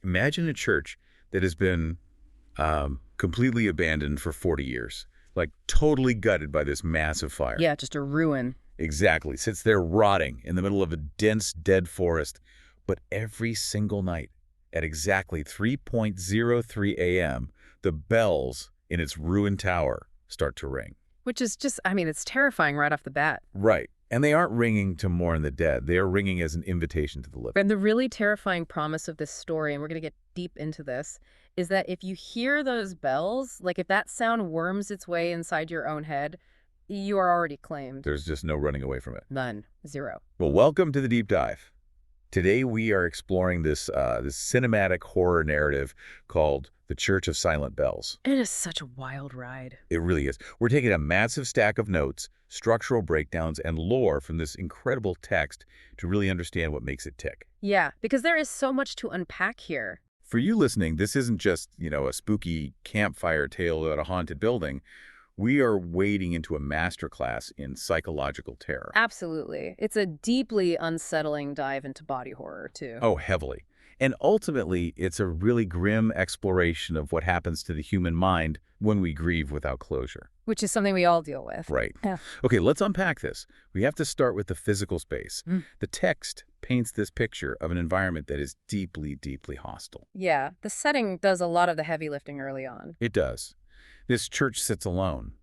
Imagine a church that has been completely abandoned for 40 years, like totally gutted by this massive fire. Yeah, just a ruin. Exactly. Sits there rotting in the middle of a dense, dead forest. But every single night, at exactly 3:03 a.m., the bells in its ruined tower start to ring. Which is just, I mean, it's terrifying right off the bat. Right. And they aren't ringing to mourn the dead. They are ringing as an invitation to the living. And the really terrifying promise of this story, and we're going to get deep into this, is that if you hear those bells, like if that sound worms its way inside your own head, you are already claimed. There's just no running away from it. None. Zero. Well, welcome to the Deep Dive. Today we are exploring this cinematic horror narrative called The Church of Silent Bells. It is such a wild ride. It really is. We're taking a massive stack of notes, structural breakdowns, and lore from this incredible text to really understand what makes it tick. Yeah, because there is so much to unpack here. For you listening, this isn't just, a spooky campfire tale about a haunted building. We are wading into a masterclass in psychological terror. Absolutely. It's a deeply unsettling dive into body horror, too. Oh, heavily. And ultimately, it's a really grim exploration of what happens to the human mind when we grieve without closure. Which is something we all deal with. Right. Yeah. Okay, let's unpack this. We have to start with the physical space. Mm. The text paints this picture of an environment that is deeply, deeply hostile. Yeah, the setting does a lot of the heavy lifting early on. It does. This church sits alone,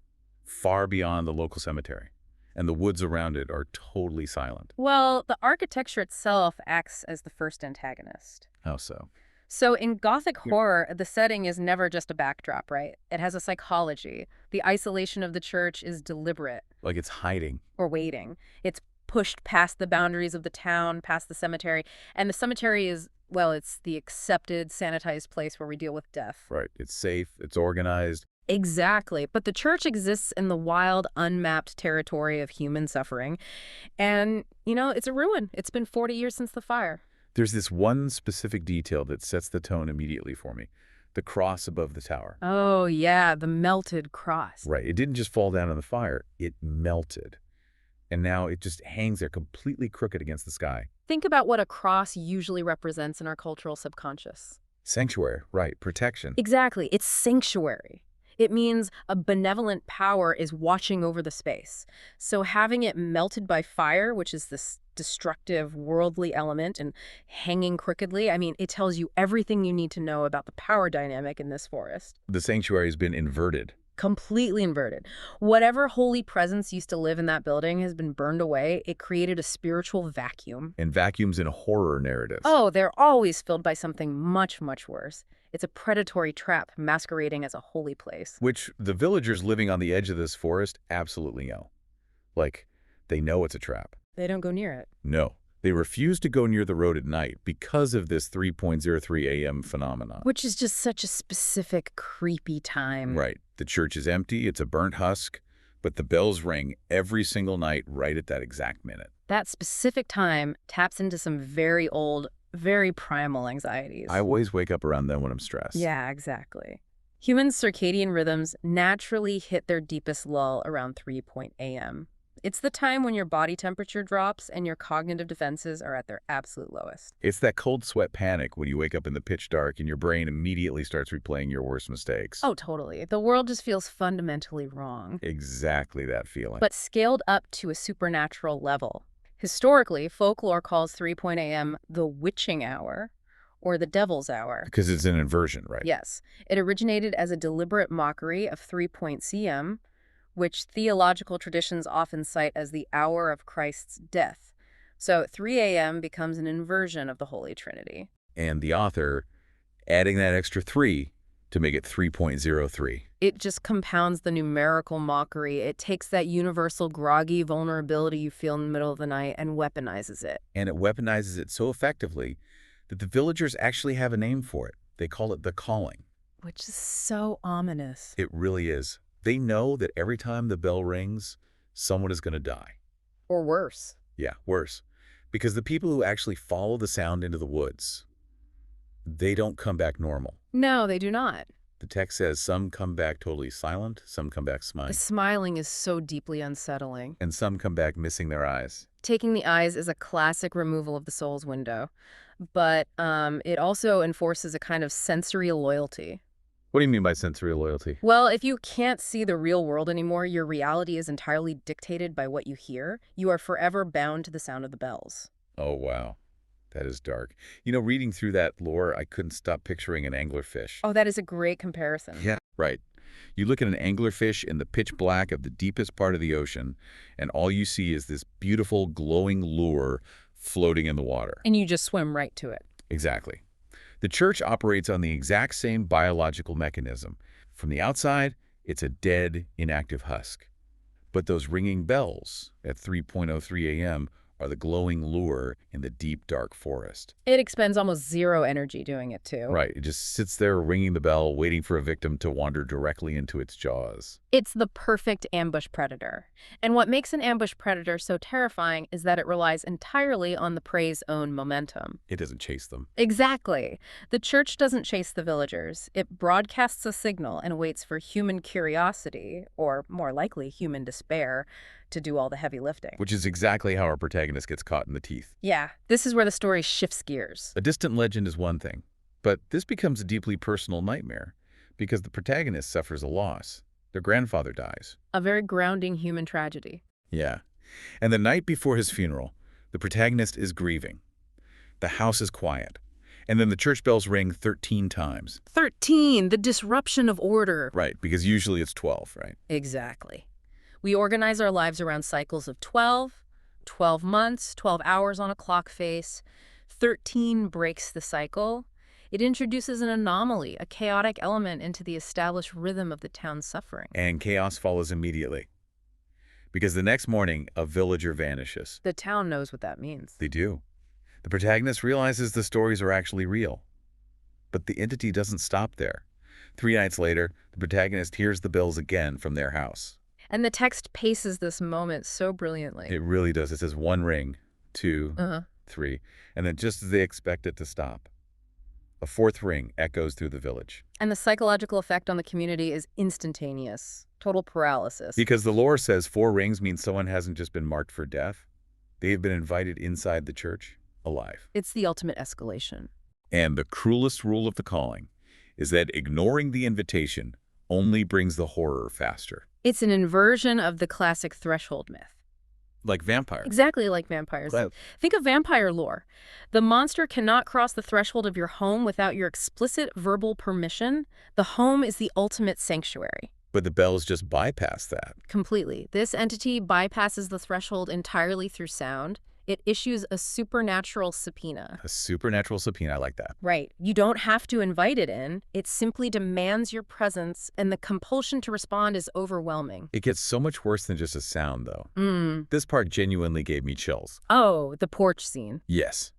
far beyond the local cemetery, and the woods around it are totally silent. Well, the architecture itself acts as the first antagonist. How so? So in Gothic horror, the setting is never just a backdrop, right? It has a psychology. The isolation of the church is deliberate Like it's hiding. or waiting. It's pushed past the boundaries of the town, past the cemetery. And the cemetery is, well, it's the accepted, sanitized place where we deal with death. Right. It's safe. It's organized. Exactly. But the church exists in the wild, unmapped territory of human suffering. And, it's a ruin. It's been 40 years since the fire. There's this one specific detail that sets the tone immediately for me. The cross above the tower. Oh, yeah, the melted cross. Right. It didn't just fall down in the fire. It melted. And now it just hangs there completely crooked against the sky. Think about what a cross usually represents in our cultural subconscious. Sanctuary. Right. Protection. Exactly. It's sanctuary. It means a benevolent power is watching over the space. So having it melted by fire, which is this destructive worldly element, and hanging crookedly, I mean, it tells you everything you need to know about the power dynamic in this forest. The sanctuary has been inverted. Completely inverted. Whatever holy presence used to live in that building has been burned away. It created a spiritual vacuum. And vacuums in horror narratives. Oh, they're always filled by something much, much worse. It's a predatory trap masquerading as a holy place. Which the villagers living on the edge of this forest absolutely know. Like, they know it's a trap. They don't go near it. No. They refuse to go near the road at night because of this 3:03 a.m. phenomenon. Which is just such a specific, creepy time. Right. The church is empty. It's a burnt husk. But the bells ring every single night right at that exact minute. That specific time taps into some very old, very primal anxieties. I always wake up around then when I'm stressed. Yeah, exactly. Human circadian rhythms naturally hit their deepest lull around 3 a.m. It's the time when your body temperature drops and your cognitive defenses are at their absolute lowest. It's that cold sweat panic when you wake up in the pitch dark and your brain immediately starts replaying your worst mistakes. Oh, totally. The world just feels fundamentally wrong. Exactly that feeling. But scaled up to a supernatural level. Historically, folklore calls 3 a.m. the witching hour, or the devil's hour. Because it's an inversion, right? Yes. It originated as a deliberate mockery of 3 cm, which theological traditions often cite as the hour of Christ's death. So 3 a.m. becomes an inversion of the Holy Trinity. And the author adding that extra 3 to make it 3:03. It just compounds the numerical mockery. It takes that universal groggy vulnerability you feel in the middle of the night and weaponizes it. And it weaponizes it so effectively that the villagers actually have a name for it. They call it the calling. Which is so ominous. It really is. They know that every time the bell rings, someone is going to die. Or worse. Yeah, worse. Because the people who actually follow the sound into the woods, they don't come back normal. No, they do not. The text says some come back totally silent, some come back The smiling, smiling is so deeply unsettling. and some come back missing their eyes. Taking the eyes is a classic removal of the soul's window. but it also enforces a kind of sensory loyalty. What do you mean by sensory loyalty? Well, if you can't see the real world anymore, your reality is entirely dictated by what you hear. You are forever bound to the sound of the bells. Oh, wow. That is dark. You know, reading through that lore, I couldn't stop picturing an anglerfish. Oh, that is a great comparison. Yeah. Right. You look at an anglerfish in the pitch black of the deepest part of the ocean, and all you see is this beautiful, glowing lure floating in the water. And you just swim right to it. Exactly. The church operates on the exact same biological mechanism. From the outside, it's a dead, inactive husk. But those ringing bells at 3:03 a.m. are the glowing lure in the deep, dark forest. It expends almost zero energy doing it, too. Right, it just sits there ringing the bell, waiting for a victim to wander directly into its jaws. It's the perfect ambush predator. And what makes an ambush predator so terrifying is that it relies entirely on the prey's own momentum. It doesn't chase them. Exactly. The church doesn't chase the villagers. It broadcasts a signal and waits for human curiosity, or more likely, human despair, to do all the heavy lifting. Which is exactly how our protagonist gets caught in the teeth. Yeah, this is where the story shifts gears. A distant legend is one thing, but this becomes a deeply personal nightmare because the protagonist suffers a loss. Their grandfather dies. A very grounding human tragedy. Yeah. And the night before his funeral, the protagonist is grieving. The house is quiet. And then the church bells ring 13 times. 13, the disruption of order. Right, because usually it's 12, right? Exactly. We organize our lives around cycles of 12, 12 months, 12 hours on a clock face. 13 breaks the cycle. It introduces an anomaly, a chaotic element into the established rhythm of the town's suffering. And chaos follows immediately. Because the next morning, a villager vanishes. The town knows what that means. They do. The protagonist realizes the stories are actually real. But the entity doesn't stop there. 3 nights later, the protagonist hears the bells again from their house. And the text paces this moment so brilliantly. It really does. It says 1 ring, 2, 3, and then just as they expect it to stop, a 4th ring echoes through the village. And the psychological effect on the community is instantaneous. Total paralysis. Because the lore says 4 rings means someone hasn't just been marked for death. They've been invited inside the church, alive. It's the ultimate escalation. And the cruelest rule of the calling is that ignoring the invitation only brings the horror faster. It's an inversion of the classic threshold myth. Like vampires. Exactly like vampires. Right. Think of vampire lore. The monster cannot cross the threshold of your home without your explicit verbal permission. The home is the ultimate sanctuary. But the bells just bypass that. Completely. This entity bypasses the threshold entirely through sound. It issues a supernatural subpoena. A supernatural subpoena, I like that. Right. You don't have to invite it in. It simply demands your presence, and the compulsion to respond is overwhelming. It gets so much worse than just a sound, though. This part genuinely gave me chills. Oh, the porch scene. Yes.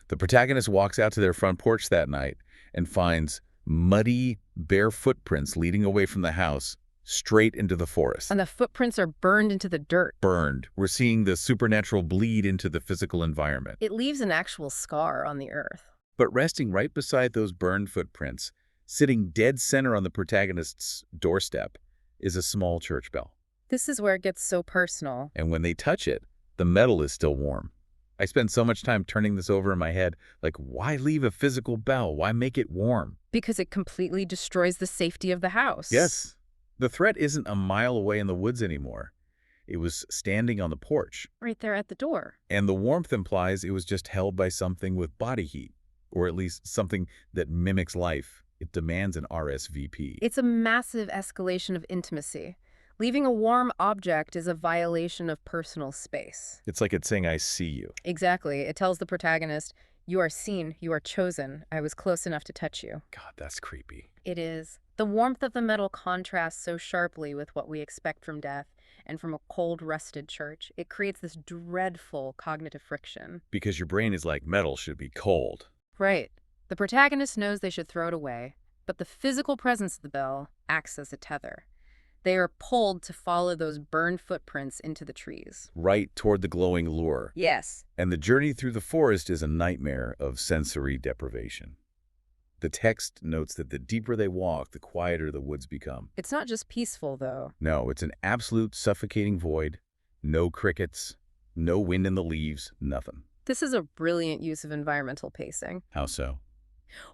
The protagonist walks out to their front porch that night and finds muddy, bare footprints leading away from the house straight into the forest. And the footprints are burned into the dirt. Burned. We're seeing the supernatural bleed into the physical environment. It leaves an actual scar on the earth. But resting right beside those burned footprints, sitting dead center on the protagonist's doorstep, is a small church bell. This is where it gets so personal. And when they touch it, the metal is still warm. I spend so much time turning this over in my head, like, why leave a physical bell? Why make it warm? Because it completely destroys the safety of the house. Yes. The threat isn't a mile away in the woods anymore. It was standing on the porch. Right there at the door. And the warmth implies it was just held by something with body heat, or at least something that mimics life. It demands an RSVP. It's a massive escalation of intimacy. Leaving a warm object is a violation of personal space. It's like it's saying, I see you. Exactly. It tells the protagonist, you are seen, you are chosen. I was close enough to touch you. God, that's creepy. It is. The warmth of the metal contrasts so sharply with what we expect from death and from a cold, rusted church. It creates this dreadful cognitive friction. Because your brain is like metal should be cold. Right. The protagonist knows they should throw it away, but the physical presence of the bell acts as a tether. They are pulled to follow those burned footprints into the trees. Right toward the glowing lure. Yes. And the journey through the forest is a nightmare of sensory deprivation. The text notes that the deeper they walk, the quieter the woods become. It's not just peaceful, though. No, it's an absolute suffocating void. No crickets, no wind in the leaves, nothing. This is a brilliant use of environmental pacing. How so?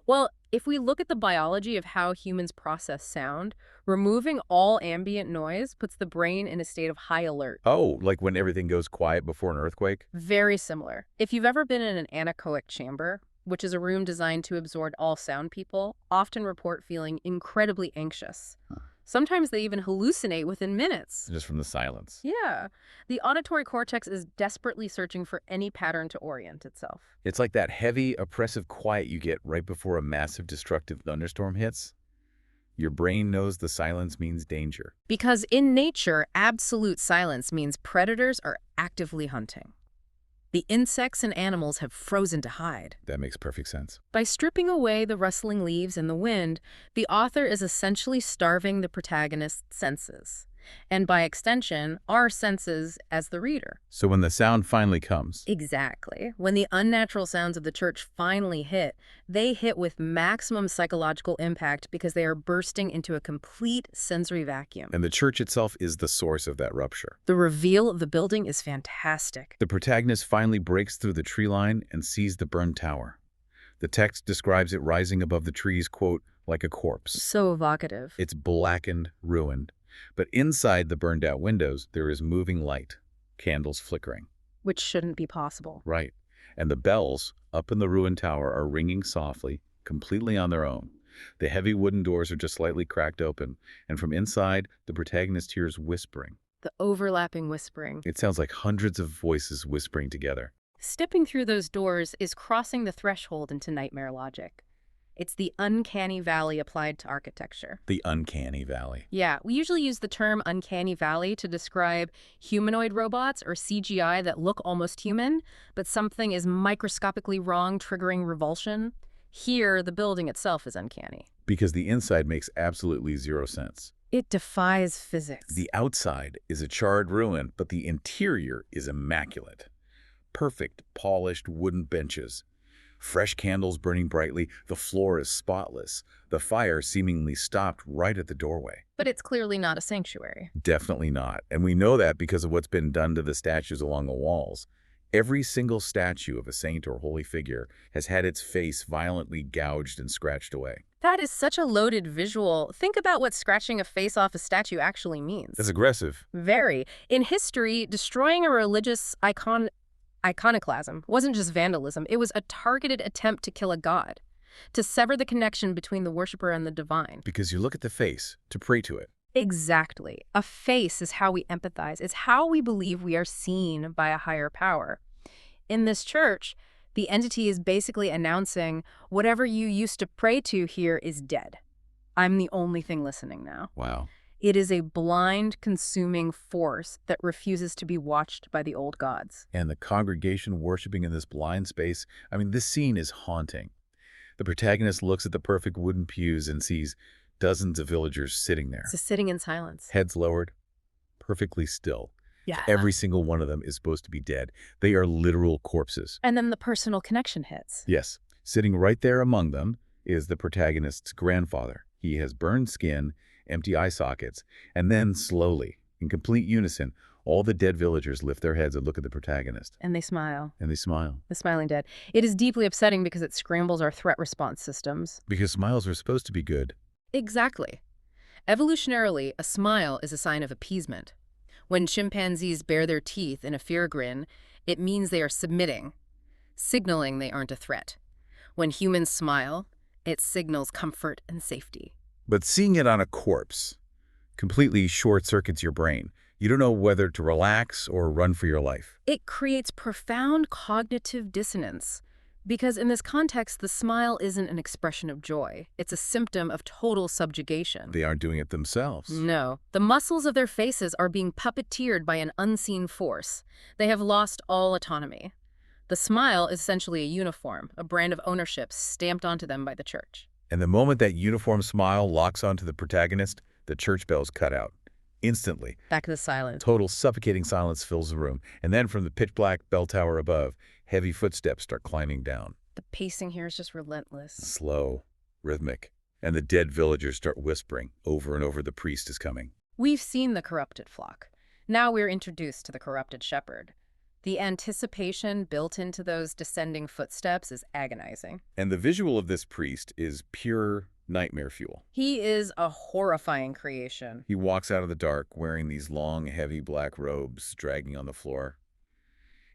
Well, if we look at the biology of how humans process sound, removing all ambient noise puts the brain in a state of high alert. Oh, like when everything goes quiet before an earthquake? Very similar. If you've ever been in an anechoic chamber, which is a room designed to absorb all sound, people often report feeling incredibly anxious. Sometimes they even hallucinate within minutes. Just from the silence. Yeah. The auditory cortex is desperately searching for any pattern to orient itself. It's like that heavy, oppressive quiet you get right before a massive, destructive thunderstorm hits. Your brain knows the silence means danger. Because in nature, absolute silence means predators are actively hunting. The insects and animals have frozen to hide. That makes perfect sense. By stripping away the rustling leaves and the wind, the author is essentially starving the protagonist's senses, and by extension, our senses as the reader. So when the sound finally comes, Exactly. When the unnatural sounds of the church finally hit, they hit with maximum psychological impact because they are bursting into a complete sensory vacuum. and the church itself is the source of that rupture. The reveal of the building is fantastic. The protagonist finally breaks through the tree line and sees the burned tower. The text describes it rising above the trees, quote, like a corpse. So evocative. It's blackened, ruined. But inside the burned-out windows, there is moving light, candles flickering. Which shouldn't be possible. Right. And the bells up in the ruined tower are ringing softly, completely on their own. The heavy wooden doors are just slightly cracked open, and from inside, the protagonist hears whispering. The overlapping whispering. It sounds like hundreds of voices whispering together. Stepping through those doors is crossing the threshold into nightmare logic. It's the uncanny valley applied to architecture. The uncanny valley. Yeah, we usually use the term uncanny valley to describe humanoid robots or CGI that look almost human, but something is microscopically wrong, triggering revulsion. Here, the building itself is uncanny. Because the inside makes absolutely zero sense. It defies physics. The outside is a charred ruin, but the interior is immaculate. Perfect, polished wooden benches. Fresh candles burning brightly, the floor is spotless, the fire seemingly stopped right at the doorway. But it's clearly not a sanctuary. Definitely not, and we know that because of what's been done to the statues along the walls. Every single statue of a saint or holy figure has had its face violently gouged and scratched away. That is such a loaded visual. Think about what scratching a face off a statue actually means. That's aggressive. Very. In history, destroying a religious iconoclasm wasn't just vandalism. It was a targeted attempt to kill a god, to sever the connection between the worshiper and the divine. Because you look at the face to pray to it. Exactly. A face is how we empathize. It's how we believe we are seen by a higher power. In this church, the entity is basically announcing, whatever you used to pray to here is dead. I'm the only thing listening now. Wow. It is a blind, consuming force that refuses to be watched by the old gods. And the congregation worshiping in this blind space, this scene is haunting. The protagonist looks at the perfect wooden pews and sees dozens of villagers sitting there. So sitting in silence. Heads lowered, perfectly still. Yeah. Every single one of them is supposed to be dead. They are literal corpses. And then the personal connection hits. Yes. Sitting right there among them is the protagonist's grandfather. He has burned skin, empty eye sockets, and then slowly, in complete unison, all the dead villagers lift their heads and look at the protagonist. And they smile. And they smile. The smiling dead. It is deeply upsetting because it scrambles our threat response systems. Because smiles are supposed to be good. Exactly. Evolutionarily, a smile is a sign of appeasement. When chimpanzees bare their teeth in a fear grin, it means they are submitting, signaling they aren't a threat. When humans smile, it signals comfort and safety. But seeing it on a corpse completely short-circuits your brain. You don't know whether to relax or run for your life. It creates profound cognitive dissonance. Because in this context, the smile isn't an expression of joy. It's a symptom of total subjugation. They aren't doing it themselves. No. The muscles of their faces are being puppeteered by an unseen force. They have lost all autonomy. The smile is essentially a uniform, a brand of ownership stamped onto them by the church. And the moment that uniform smile locks onto the protagonist, the church bells cut out. Instantly. Back to the silence. Total suffocating silence fills the room. And then from the pitch-black bell tower above, heavy footsteps start climbing down. The pacing here is just relentless. Slow, rhythmic. And the dead villagers start whispering over and over, the priest is coming. We've seen the corrupted flock. Now we're introduced to the corrupted shepherd. The anticipation built into those descending footsteps is agonizing. And the visual of this priest is pure nightmare fuel. He is a horrifying creation. He walks out of the dark wearing these long, heavy black robes dragging on the floor.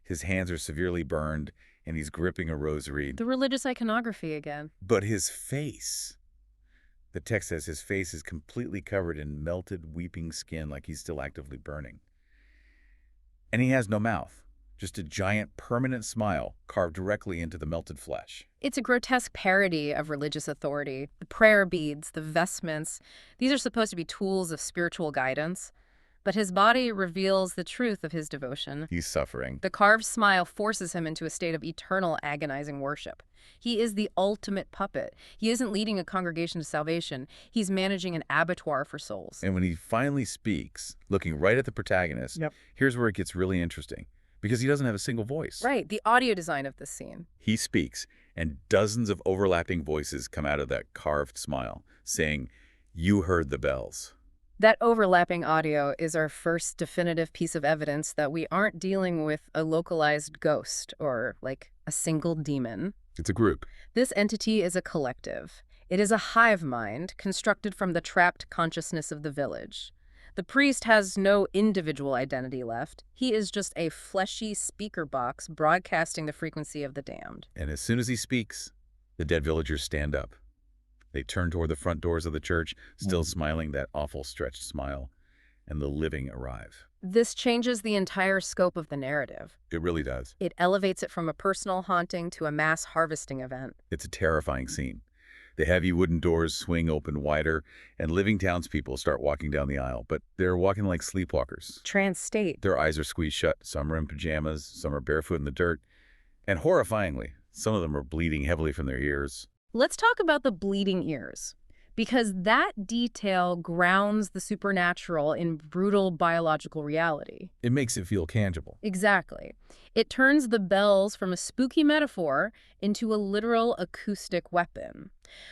His hands are severely burned, and he's gripping a rosary. The religious iconography again. But his face, the text says his face is completely covered in melted, weeping skin like he's still actively burning. And he has no mouth, just a giant permanent smile carved directly into the melted flesh. It's a grotesque parody of religious authority. The prayer beads, the vestments, these are supposed to be tools of spiritual guidance. But his body reveals the truth of his devotion. He's suffering. The carved smile forces him into a state of eternal, agonizing worship. He is the ultimate puppet. He isn't leading a congregation to salvation. He's managing an abattoir for souls. And when he finally speaks, looking right at the protagonist, here's where it gets really interesting, because he doesn't have a single voice. Right, the audio design of this scene. He speaks, and dozens of overlapping voices come out of that carved smile, saying, "You heard the bells." That overlapping audio is our first definitive piece of evidence that we aren't dealing with a localized ghost or, like, a single demon. It's a group. This entity is a collective. It is a hive mind constructed from the trapped consciousness of the village. The priest has no individual identity left. He is just a fleshy speaker box broadcasting the frequency of the damned. And as soon as he speaks, the dead villagers stand up. They turn toward the front doors of the church, still smiling that awful stretched smile, and the living arrive. This changes the entire scope of the narrative. It really does. It elevates it from a personal haunting to a mass harvesting event. It's a terrifying scene. The heavy wooden doors swing open wider, and living townspeople start walking down the aisle, but they're walking like sleepwalkers. Trance state. Their eyes are squeezed shut. Some are in pajamas, some are barefoot in the dirt, and horrifyingly, some of them are bleeding heavily from their ears. Let's talk about the bleeding ears, because that detail grounds the supernatural in brutal biological reality. It makes it feel tangible. Exactly. It turns the bells from a spooky metaphor into a literal acoustic weapon.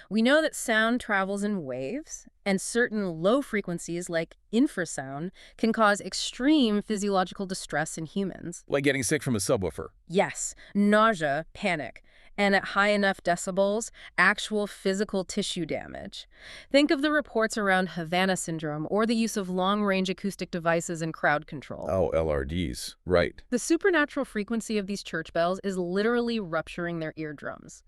We know that sound travels in waves, and certain low frequencies like infrasound can cause extreme physiological distress in humans. Like getting sick from a subwoofer. Yes, nausea, panic, and at high enough decibels, actual physical tissue damage. Think of the reports around Havana syndrome or the use of long-range acoustic devices in crowd control. Oh, LRDs. Right. The supernatural frequency of these church bells is literally rupturing their eardrums.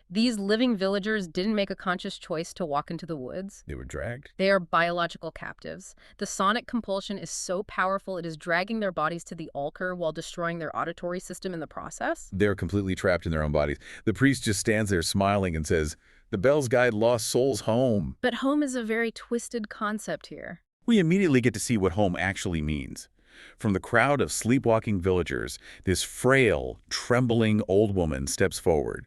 These living villagers didn't make a conscious choice to walk into the woods. They were dragged. They are biological captives. The sonic compulsion is so powerful it is dragging their bodies to the altar while destroying their auditory system in the process. They're completely trapped in their own bodies. The priest just stands there smiling and says, "The bells guide lost souls home." But home is a very twisted concept here. We immediately get to see what home actually means. From the crowd of sleepwalking villagers, this frail, trembling old woman steps forward.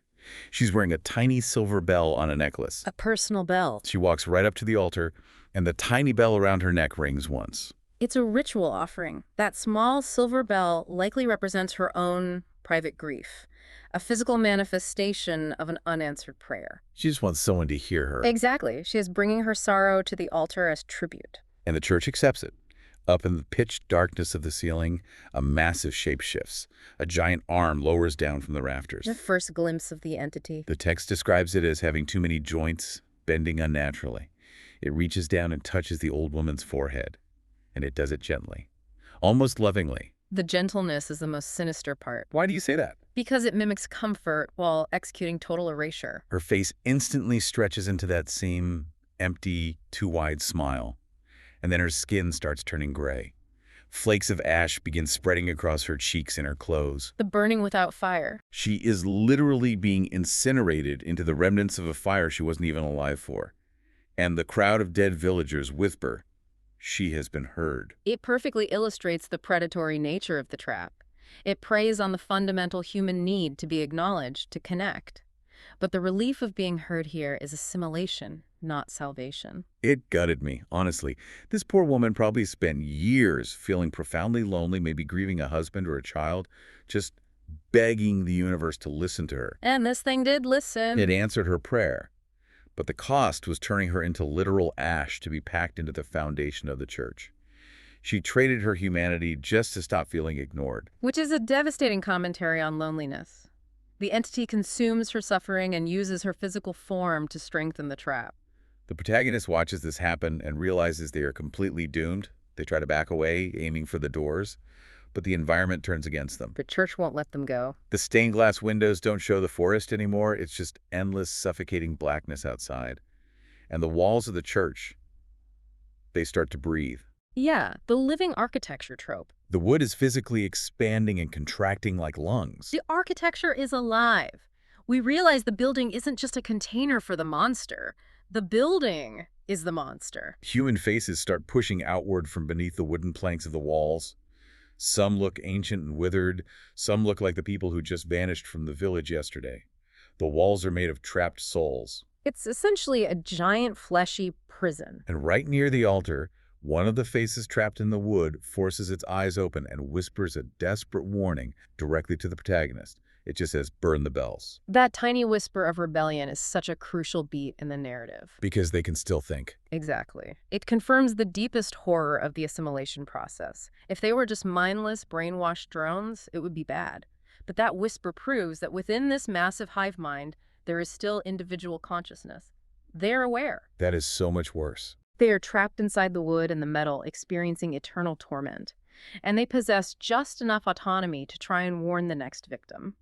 She's wearing a tiny silver bell on a necklace. A personal bell. She walks right up to the altar, and the tiny bell around her neck rings once. It's a ritual offering. That small silver bell likely represents her own private grief, a physical manifestation of an unanswered prayer. She just wants someone to hear her. Exactly. She is bringing her sorrow to the altar as tribute. And the church accepts it. Up in the pitch darkness of the ceiling, a massive shape shifts. A giant arm lowers down from the rafters. The first glimpse of the entity. The text describes it as having too many joints, bending unnaturally. It reaches down and touches the old woman's forehead. And it does it gently, almost lovingly. The gentleness is the most sinister part. Why do you say that? Because it mimics comfort while executing total erasure. Her face instantly stretches into that same empty, too wide smile. And then her skin starts turning gray. Flakes of ash begin spreading across her cheeks and her clothes. The burning without fire. She is literally being incinerated into the remnants of a fire she wasn't even alive for. And the crowd of dead villagers whisper, "She has been heard." It perfectly illustrates the predatory nature of the trap. It preys on the fundamental human need to be acknowledged, to connect. But the relief of being heard here is assimilation, not salvation. It gutted me, honestly. This poor woman probably spent years feeling profoundly lonely, maybe grieving a husband or a child, just begging the universe to listen to her. And this thing did listen. It answered her prayer. But the cost was turning her into literal ash to be packed into the foundation of the church. She traded her humanity just to stop feeling ignored. Which is a devastating commentary on loneliness. The entity consumes her suffering and uses her physical form to strengthen the trap. The protagonist watches this happen and realizes they are completely doomed. They try to back away, aiming for the doors, but the environment turns against them. The church won't let them go. The stained glass windows don't show the forest anymore. It's just endless, suffocating blackness outside. And the walls of the church, they start to breathe. Yeah, the living architecture trope. The wood is physically expanding and contracting like lungs. The architecture is alive. We realize the building isn't just a container for the monster. The building is the monster. Human faces start pushing outward from beneath the wooden planks of the walls. Some look ancient and withered. Some look like the people who just vanished from the village yesterday. The walls are made of trapped souls. It's essentially a giant fleshy prison. And right near the altar, one of the faces trapped in the wood forces its eyes open and whispers a desperate warning directly to the protagonist. It just says, "Burn the bells." That tiny whisper of rebellion is such a crucial beat in the narrative. Because they can still think. Exactly. It confirms the deepest horror of the assimilation process. If they were just mindless, brainwashed drones, it would be bad. But that whisper proves that within this massive hive mind, there is still individual consciousness. They're aware. That is so much worse. They are trapped inside the wood and the metal, experiencing eternal torment. And they possess just enough autonomy to try and warn the next victim.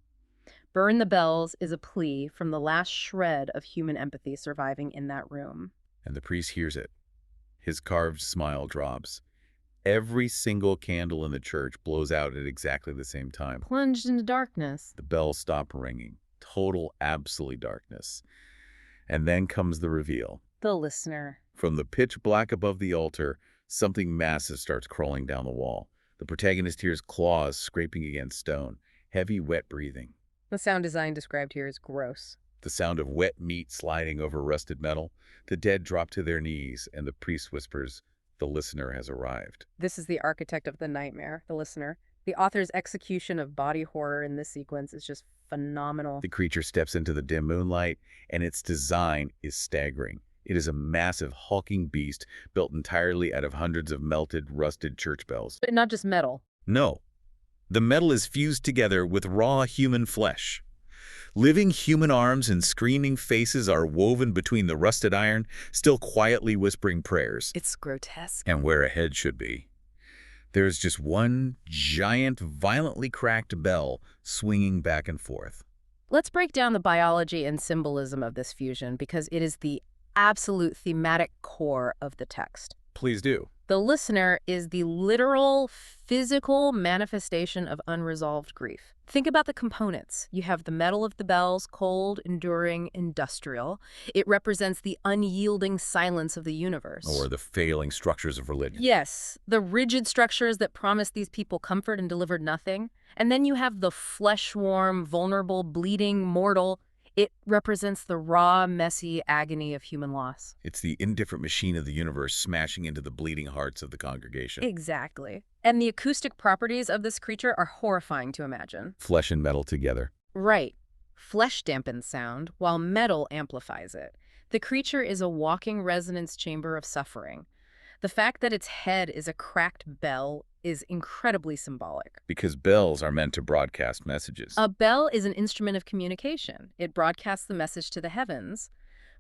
Burn the bells is a plea from the last shred of human empathy surviving in that room. And the priest hears it. His carved smile drops. Every single candle in the church blows out at exactly the same time. Plunged into darkness. The bells stop ringing. Total, absolute darkness. And then comes the reveal. The listener. From the pitch black above the altar, something massive starts crawling down the wall. The protagonist hears claws scraping against stone, heavy, wet breathing. The sound design described here is gross. The sound of wet meat sliding over rusted metal. The dead drop to their knees, and the priest whispers, "The listener has arrived." This is the architect of the nightmare, the listener. The author's execution of body horror in this sequence is just phenomenal. The creature steps into the dim moonlight, and its design is staggering. It is a massive, hulking beast built entirely out of hundreds of melted, rusted church bells. But not just metal. No. The metal is fused together with raw human flesh. Living human arms and screaming faces are woven between the rusted iron, still quietly whispering prayers. It's grotesque. And where a head should be, there is just one giant, violently cracked bell swinging back and forth. Let's break down the biology and symbolism of this fusion because it is the absolute thematic core of the text. Please do. The listener is the literal, physical manifestation of unresolved grief. Think about the components. You have the metal of the bells, cold, enduring, industrial. It represents the unyielding silence of the universe. Or the failing structures of religion. Yes, the rigid structures that promised these people comfort and delivered nothing. And then you have the flesh-warm, vulnerable, bleeding, mortal. It represents the raw, messy agony of human loss. It's the indifferent machine of the universe smashing into the bleeding hearts of the congregation. Exactly. And the acoustic properties of this creature are horrifying to imagine. Flesh and metal together. Right. Flesh dampens sound, while metal amplifies it. The creature is a walking resonance chamber of suffering. The fact that its head is a cracked bell is incredibly symbolic. Because bells are meant to broadcast messages. A bell is an instrument of communication. It broadcasts the message to the heavens.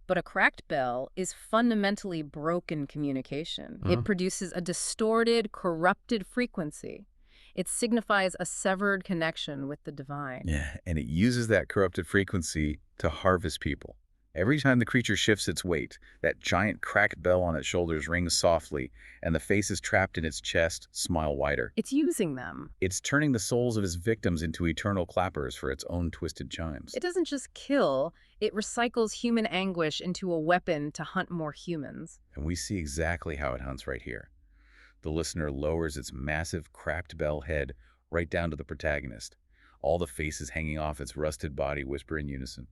But a cracked bell is fundamentally broken communication. It produces a distorted, corrupted frequency. It signifies a severed connection with the divine. Yeah, and it uses that corrupted frequency to harvest people. Every time the creature shifts its weight, that giant cracked bell on its shoulders rings softly, and the faces trapped in its chest smile wider. It's using them. It's turning the souls of its victims into eternal clappers for its own twisted chimes. It doesn't just kill, it recycles human anguish into a weapon to hunt more humans. And we see exactly how it hunts right here. The listener lowers its massive cracked bell head right down to the protagonist. All the faces hanging off its rusted body whisper in unison.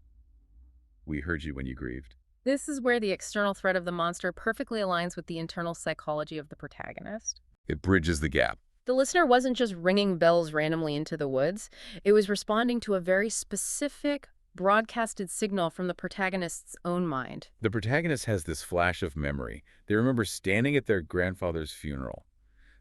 "We heard you when you grieved." This is where the external threat of the monster perfectly aligns with the internal psychology of the protagonist. It bridges the gap. The listener wasn't just ringing bells randomly into the woods. It was responding to a very specific, broadcasted signal from the protagonist's own mind. The protagonist has this flash of memory. They remember standing at their grandfather's funeral.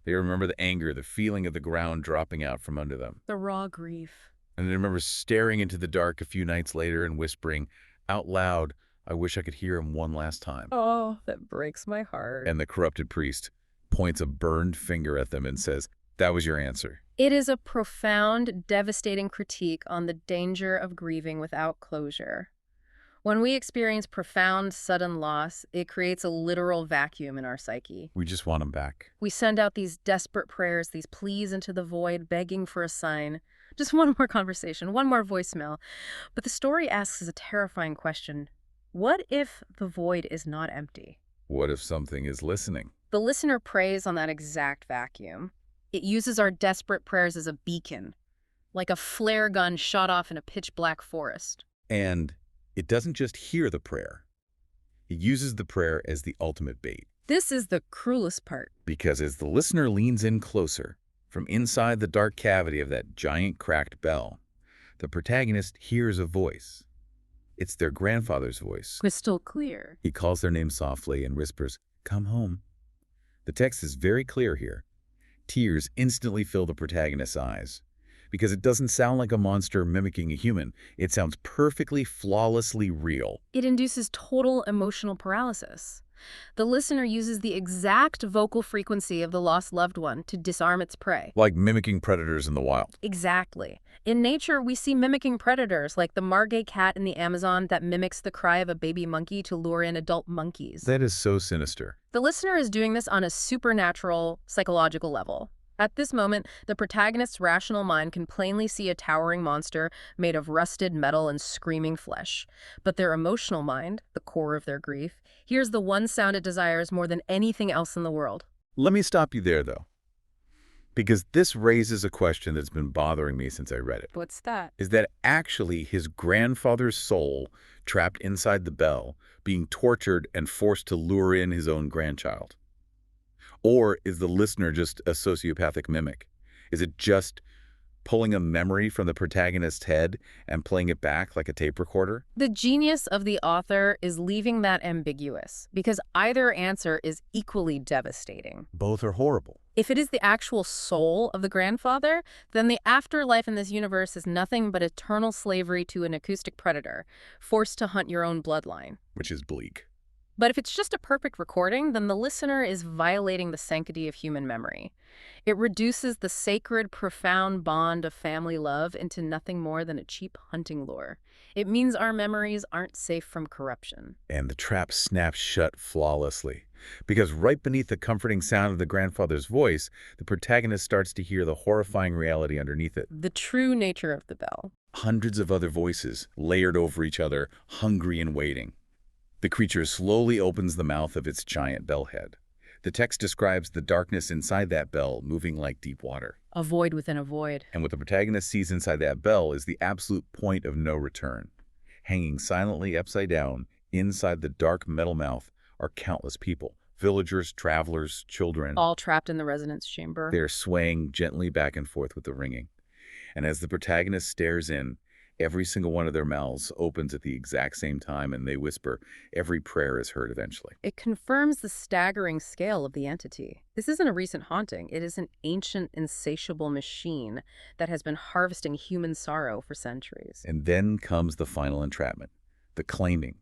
They remember the anger, the feeling of the ground dropping out from under them. The raw grief. And they remember staring into the dark a few nights later and whispering out loud, "I wish I could hear him one last time." Oh, that breaks my heart. And the corrupted priest points a burned finger at them and says, "That was your answer." It is a profound, devastating critique on the danger of grieving without closure. When we experience profound, sudden loss, it creates a literal vacuum in our psyche. We just want him back. We send out these desperate prayers, these pleas into the void, begging for a sign. Just one more conversation, one more voicemail. But the story asks us a terrifying question. What if the void is not empty? What if something is listening? The listener preys on that exact vacuum. It uses our desperate prayers as a beacon, like a flare gun shot off in a pitch-black forest. And it doesn't just hear the prayer. It uses the prayer as the ultimate bait. This is the cruelest part. Because as the listener leans in closer, from inside the dark cavity of that giant cracked bell, the protagonist hears a voice. It's their grandfather's voice. Crystal clear. He calls their name softly and whispers, "Come home." The text is very clear here. Tears instantly fill the protagonist's eyes. Because it doesn't sound like a monster mimicking a human. It sounds perfectly, flawlessly real. It induces total emotional paralysis. The listener uses the exact vocal frequency of the lost loved one to disarm its prey. Like mimicking predators in the wild. Exactly. In nature, we see mimicking predators like the margay cat in the Amazon that mimics the cry of a baby monkey to lure in adult monkeys. That is so sinister. The listener is doing this on a supernatural, psychological level. At this moment, the protagonist's rational mind can plainly see a towering monster made of rusted metal and screaming flesh. But their emotional mind, the core of their grief, hears the one sound it desires more than anything else in the world. Let me stop you there, though. Because this raises a question that's been bothering me since I read it. What's that? Is that actually his grandfather's soul trapped inside the bell, being tortured and forced to lure in his own grandchild? Or is the listener just a sociopathic mimic? Is it just pulling a memory from the protagonist's head and playing it back like a tape recorder? The genius of the author is leaving that ambiguous, because either answer is equally devastating. Both are horrible. If it is the actual soul of the grandfather, then the afterlife in this universe is nothing but eternal slavery to an acoustic predator, forced to hunt your own bloodline. Which is bleak. But if it's just a perfect recording, then the listener is violating the sanctity of human memory. It reduces the sacred, profound bond of family love into nothing more than a cheap hunting lure. It means our memories aren't safe from corruption. And the trap snaps shut flawlessly. Because right beneath the comforting sound of the grandfather's voice, the protagonist starts to hear the horrifying reality underneath it. The true nature of the bell. Hundreds of other voices, layered over each other, hungry and waiting. The creature slowly opens the mouth of its giant bell head. The text describes the darkness inside that bell moving like deep water. A void within a void. And what the protagonist sees inside that bell is the absolute point of no return. Hanging silently upside down, inside the dark metal mouth, are countless people. Villagers, travelers, children. All trapped in the resonance chamber. They are swaying gently back and forth with the ringing. And as the protagonist stares in, every single one of their mouths opens at the exact same time, and they whisper, "Every prayer is heard eventually." It confirms the staggering scale of the entity. This isn't a recent haunting. It is an ancient, insatiable machine that has been harvesting human sorrow for centuries. And then comes the final entrapment, the claiming.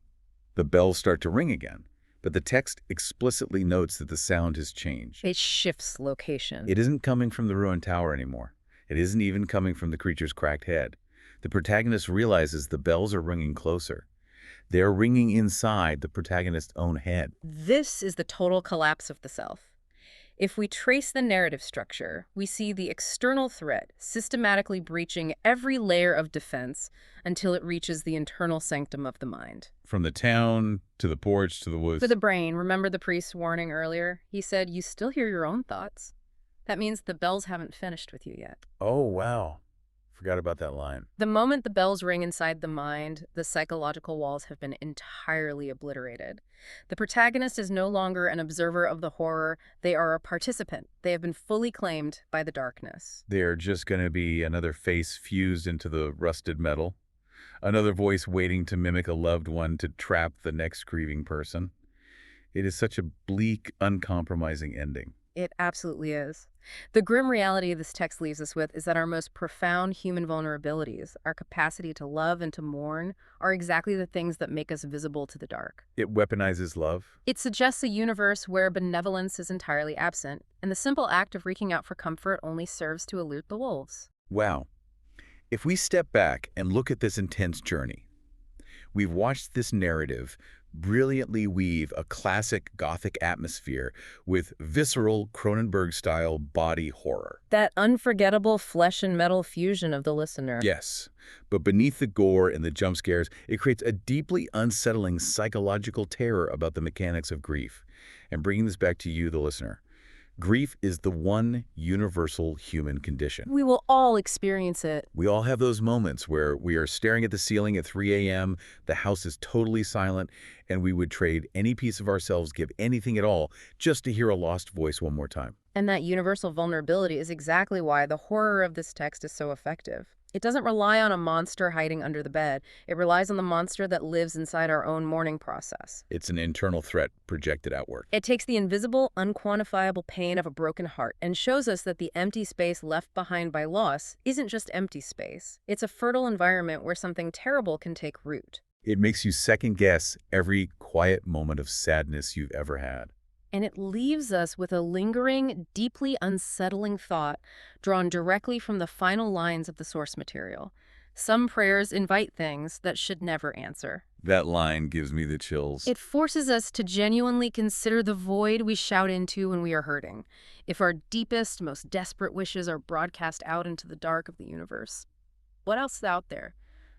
The bells start to ring again, but the text explicitly notes that the sound has changed. It shifts location. It isn't coming from the ruined tower anymore. It isn't even coming from the creature's cracked head. The protagonist realizes the bells are ringing closer. They're ringing inside the protagonist's own head. This is the total collapse of the self. If we trace the narrative structure, we see the external threat systematically breaching every layer of defense until it reaches the internal sanctum of the mind. From the town, to the porch, to the woods. For the brain, remember the priest's warning earlier? He said, you still hear your own thoughts. That means the bells haven't finished with you yet. Oh, wow. Forgot about that line. The moment the bells ring inside the mind, the psychological walls have been entirely obliterated. The protagonist is no longer an observer of the horror. They are a participant. They have been fully claimed by the darkness. They're just going to be another face fused into the rusted metal. Another voice waiting to mimic a loved one to trap the next grieving person. It is such a bleak, uncompromising ending. It absolutely is. The grim reality this text leaves us with is that our most profound human vulnerabilities, our capacity to love and to mourn, are exactly the things that make us visible to the dark. It weaponizes love. It suggests a universe where benevolence is entirely absent, and the simple act of reaching out for comfort only serves to elude the wolves. Wow. If we step back and look at this intense journey, we've watched this narrative brilliantly weave a classic Gothic atmosphere with visceral Cronenberg-style body horror. That unforgettable flesh and metal fusion of the listener. Yes, but beneath the gore and the jump scares, it creates a deeply unsettling psychological terror about the mechanics of grief. And bringing this back to you, the listener, grief is the one universal human condition. We will all experience it. We all have those moments where we are staring at the ceiling at 3 a.m., the house is totally silent, and we would trade any piece of ourselves, give anything at all, just to hear a lost voice one more time. And that universal vulnerability is exactly why the horror of this text is so effective. It doesn't rely on a monster hiding under the bed. It relies on the monster that lives inside our own mourning process. It's an internal threat projected outward. It takes the invisible, unquantifiable pain of a broken heart and shows us that the empty space left behind by loss isn't just empty space. It's a fertile environment where something terrible can take root. It makes you second-guess every quiet moment of sadness you've ever had. And it leaves us with a lingering, deeply unsettling thought drawn directly from the final lines of the source material. Some prayers invite things that should never answer. That line gives me the chills. It forces us to genuinely consider the void we shout into when we are hurting, if our deepest, most desperate wishes are broadcast out into the dark of the universe. What else is out there?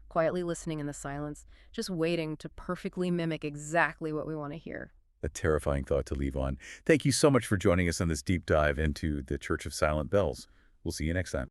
Quietly listening in the silence, just waiting to perfectly mimic exactly what we want to hear. A terrifying thought to leave on. Thank you so much for joining us on this deep dive into the Church of Silent Bells. We'll see you next time.